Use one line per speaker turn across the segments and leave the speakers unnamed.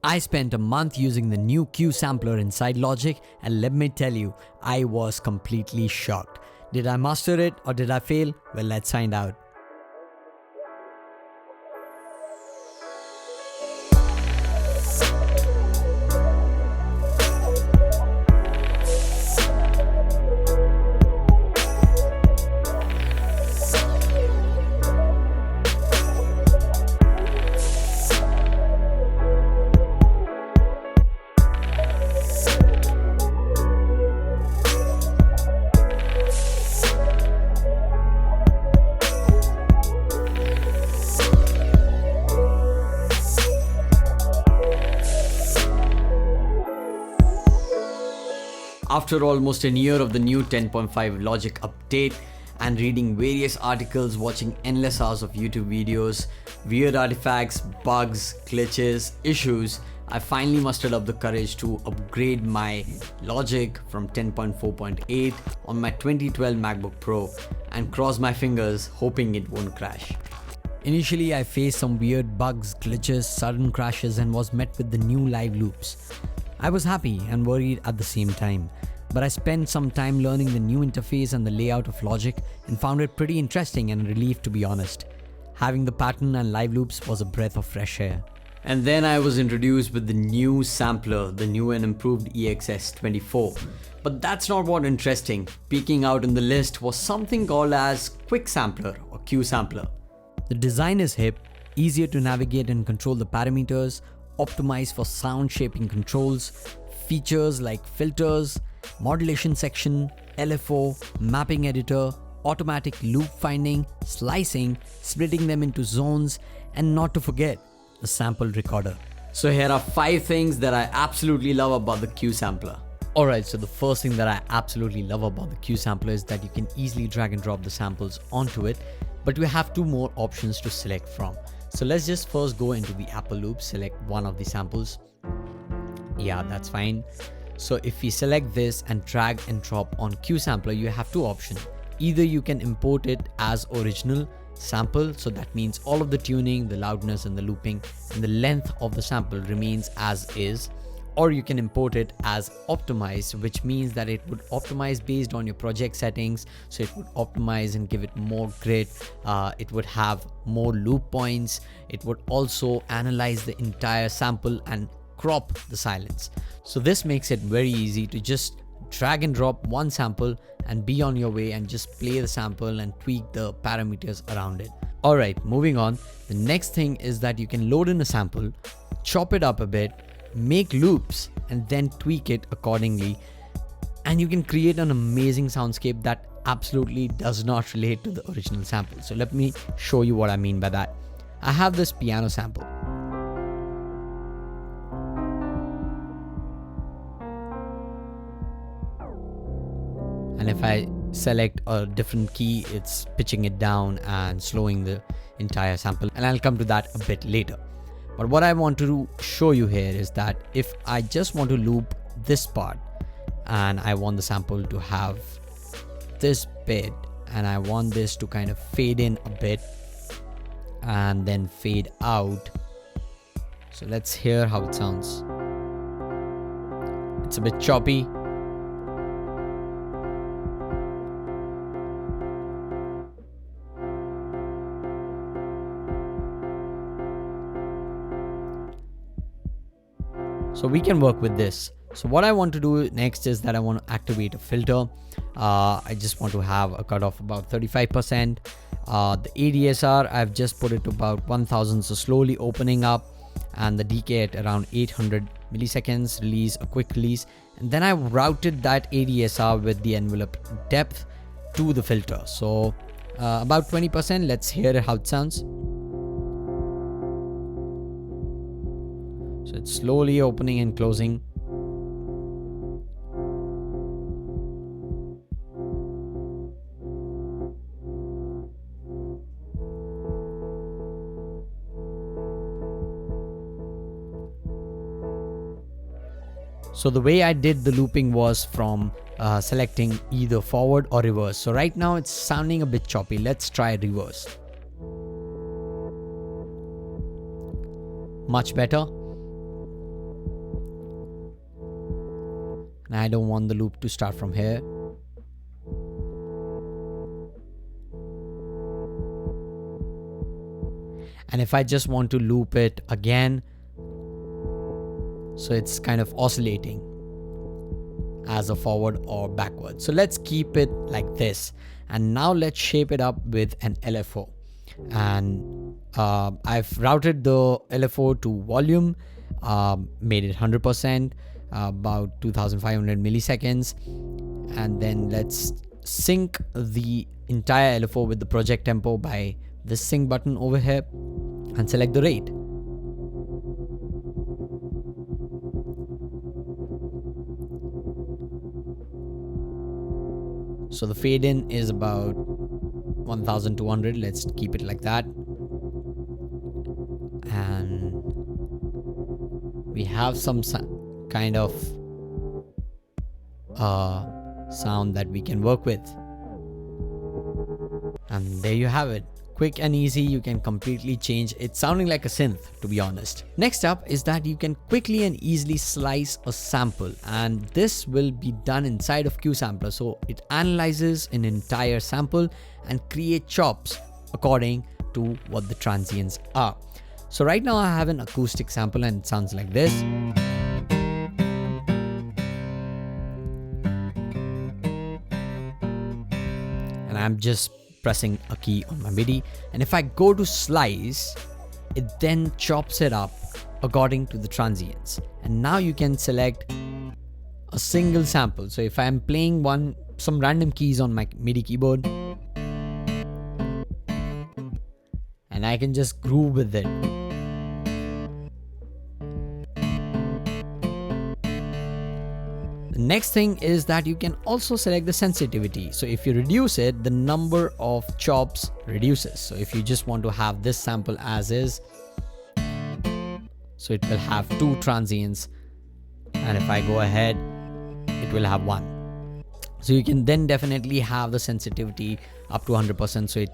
I spent a month using the new Q sampler inside Logic, and let me tell you, I was completely shocked. Did I master it or did I fail? Well, let's find out. After almost a year of the new 10.5 Logic update and reading various articles, watching endless hours of YouTube videos, weird artifacts, bugs, glitches, issues, I finally mustered up the courage to upgrade my Logic from 10.4.8 on my 2012 MacBook Pro and cross my fingers hoping it won't crash. Initially, I faced some weird bugs, glitches, sudden crashes and was met with the new live loops. I was happy and worried at the same time, but I spent some time learning the new interface and the layout of Logic and found it pretty interesting and relieved, to be honest. Having the pattern and live loops was a breath of fresh air. And then I was introduced with the new sampler, the new and improved EXS24. But that's not what interesting. Peeking out in the list was something called as Quick Sampler or Q Sampler. The design is hip, easier to navigate and control the parameters, optimized for sound shaping controls, features like filters, modulation section, LFO, mapping editor, automatic loop finding, slicing, splitting them into zones, and not to forget, the sample recorder. So here are 5 things that I absolutely love about the Q sampler. Alright, so the first thing that I absolutely love about the Q sampler is that you can easily drag and drop the samples onto it, but we have 2 more options to select from. So let's just first go into the Apple loop, select one of the samples. Yeah, that's fine. So if we select this and drag and drop on Q sampler, you have 2 options. Either you can import it as original sample, so that means all of the tuning, the loudness and the looping and the length of the sample remains as is, or you can import it as optimized, which means that it would optimize based on your project settings. So it would optimize and give it more grit, it would have more loop points, it would also analyze the entire sample and crop the silence. So this makes it very easy to just drag and drop one sample and be on your way and just play the sample and tweak the parameters around it. Alright, moving on. The next thing is that you can load in a sample, chop it up a bit, make loops and then tweak it accordingly, and you can create an amazing soundscape that absolutely does not relate to the original sample. So let me show you what I mean by that. I have this piano sample. And if I select a different key, it's pitching it down and slowing the entire sample, and I'll come to that a bit later. But what I want to show you here is that if I just want to loop this part and I want the sample to have this bit and I want this to kind of fade in a bit and then fade out. So let's hear how it sounds. It's a bit choppy. So we can work with this. So what I want to do next is that I want to activate a filter. I just want to have a cutoff about 35%. The ADSR, I've just put it to about 1000, so slowly opening up, and the decay at around 800 milliseconds, release a quick release. And then I routed that ADSR with the envelope depth to the filter. So about 20%, let's hear how it sounds. So it's slowly opening and closing. So the way I did the looping was from selecting either forward or reverse. So right now it's sounding a bit choppy. Let's try reverse. Much better. and I don't want the loop to start from here. And if I just want to loop it again, so it's kind of oscillating as a forward or backward. So let's keep it like this. And now let's shape it up with an LFO. And I've routed the LFO to volume, made it 100%, about 2500 milliseconds. And then let's sync the entire LFO with the project tempo by this sync button over here and select the rate. So the fade in is about 1200. Let's keep it like that. And we have some kind of sound that we can work with. And there you have it. Quick and easy, you can completely change. It's sounding like a synth, to be honest. Next up is that you can quickly and easily slice a sample, and this will be done inside of QSampler. So it analyzes an entire sample and create chops according to what the transients are. So right now I have an acoustic sample and it sounds like this. And I'm just pressing a key on my MIDI, and if I go to slice, it then chops it up according to the transients. And now you can select a single sample. So if I'm playing some random keys on my MIDI keyboard, and I can just groove with it. Next thing is that you can also select the sensitivity. So if you reduce it, the number of chops reduces. So if you just want to have this sample as is, so it will have 2 transients, and if I go ahead, it will have 1. So you can then definitely have the sensitivity up to 100%, so it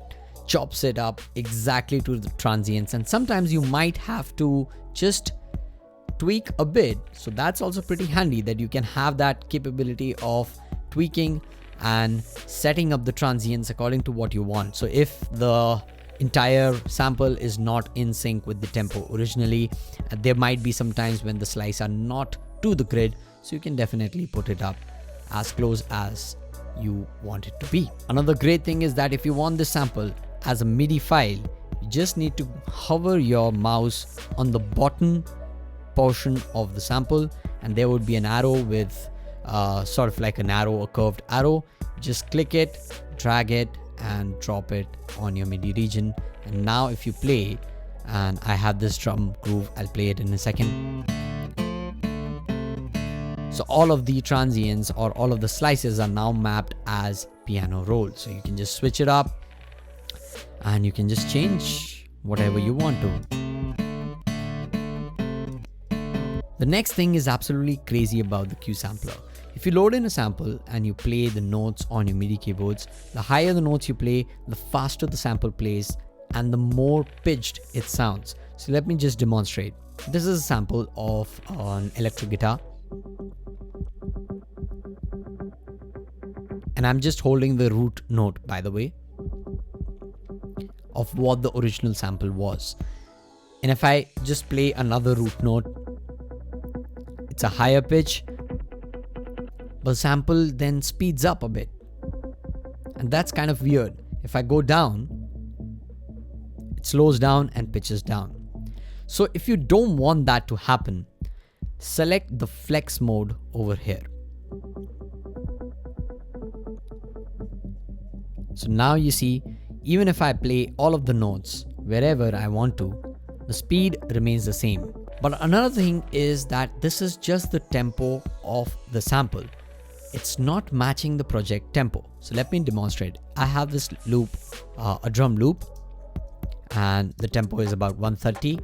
chops it up exactly to the transients. And sometimes you might have to just tweak a bit, so that's also pretty handy that you can have that capability of tweaking and setting up the transients according to what you want. So if the entire sample is not in sync with the tempo originally, there might be some times when the slice are not to the grid, so you can definitely put it up as close as you want it to be. Another great thing is that if you want this sample as a MIDI file, you just need to hover your mouse on the bottom portion of the sample, and there would be an arrow with sort of like a curved arrow. Just click it, drag it, and drop it on your MIDI region. And now if you play, and I have this drum groove, I'll play it in a second. So all of the transients or all of the slices are now mapped as piano roll. So you can just switch it up and you can just change whatever you want to. The next thing is absolutely crazy about the QSampler. If you load in a sample and you play the notes on your MIDI keyboards, the higher the notes you play, the faster the sample plays and the more pitched it sounds. So let me just demonstrate. This is a sample of an electric guitar. And I'm just holding the root note, by the way, of what the original sample was. And if I just play another root note, it's a higher pitch, but the sample then speeds up a bit. And that's kind of weird. If I go down, it slows down and pitches down. So if you don't want that to happen, select the flex mode over here. So now you see, even if I play all of the notes wherever I want to, the speed remains the same. But another thing is that this is just the tempo of the sample. It's not matching the project tempo. So let me demonstrate. I have this loop, a drum loop, and the tempo is about 130.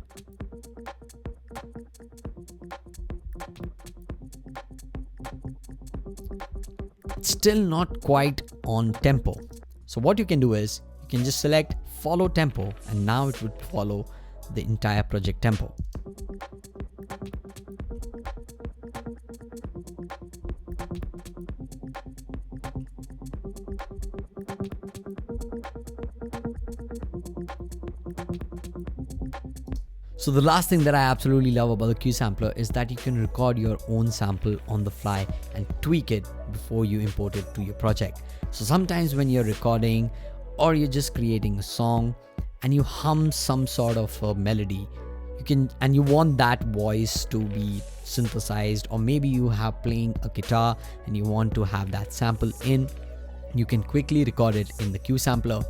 It's still not quite on tempo. So what you can do is you can just select follow tempo, and now it would follow the entire project tempo. So the last thing that I absolutely love about the Q sampler is that you can record your own sample on the fly and tweak it before you import it to your project. So sometimes when you're recording or you're just creating a song and you hum some sort of a melody, you want that voice to be synthesized, or maybe you have playing a guitar and you want to have that sample in, you can quickly record it in the Q sampler,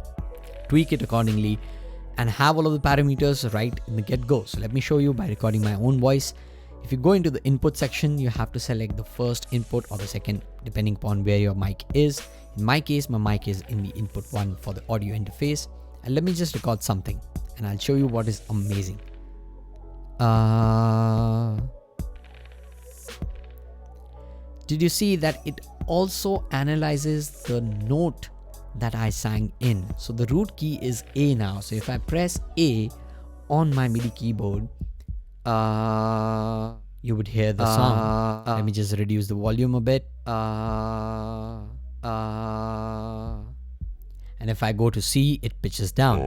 tweak it accordingly, and have all of the parameters right in the get-go. So let me show you by recording my own voice. If you go into the input section, you have to select the first input or the second, depending upon where your mic is. In my case, my mic is in the input 1 for the audio interface. And let me just record something and I'll show you what is amazing. Did you see that it also analyzes the note that I sang in? So the root key is A now. So if I press A on my MIDI keyboard, you would hear the song. Let me just reduce the volume a bit. And if I go to C, it pitches down.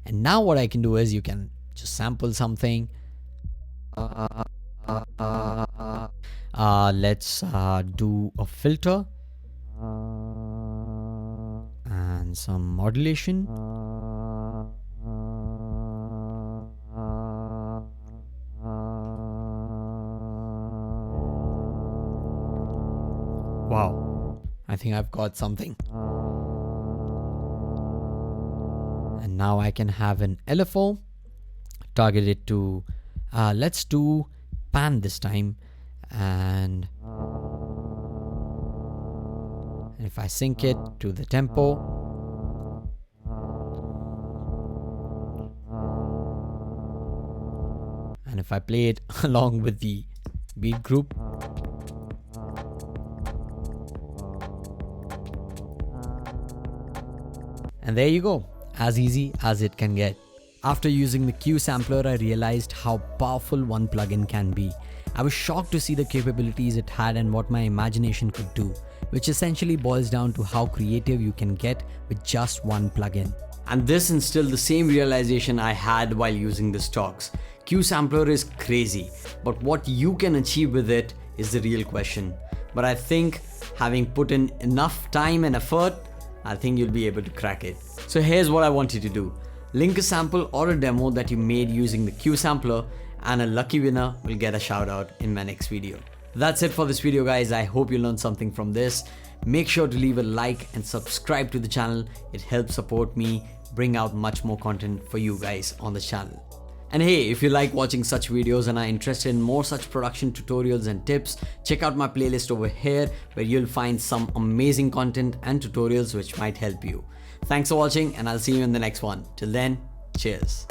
And now what I can do is you can just sample something. Let's do a filter and some modulation. Wow, I think I've got something. And now I can have an LFO, target it to, let's do pan this time. And if I sync it to the tempo, and if I play it along with the beat group, and there you go, as easy as it can get. After using the Q sampler, I realized how powerful one plugin can be. I was shocked to see the capabilities it had and what my imagination could do, which essentially boils down to how creative you can get with just one plugin. And this instilled the same realization I had while using the stocks. Q sampler is crazy, but what you can achieve with it is the real question. But I think having put in enough time and effort, I think you'll be able to crack it. So here's what I want you to do. Link a sample or a demo that you made using the Q sampler, and a lucky winner will get a shout out in my next video. That's it for this video, guys. I hope you learned something from this. Make sure to leave a like and subscribe to the channel. It helps support me bring out much more content for you guys on the channel. And hey, if you like watching such videos and are interested in more such production tutorials and tips, check out my playlist over here where you'll find some amazing content and tutorials which might help you. Thanks for watching, and I'll see you in the next one. Till then, cheers.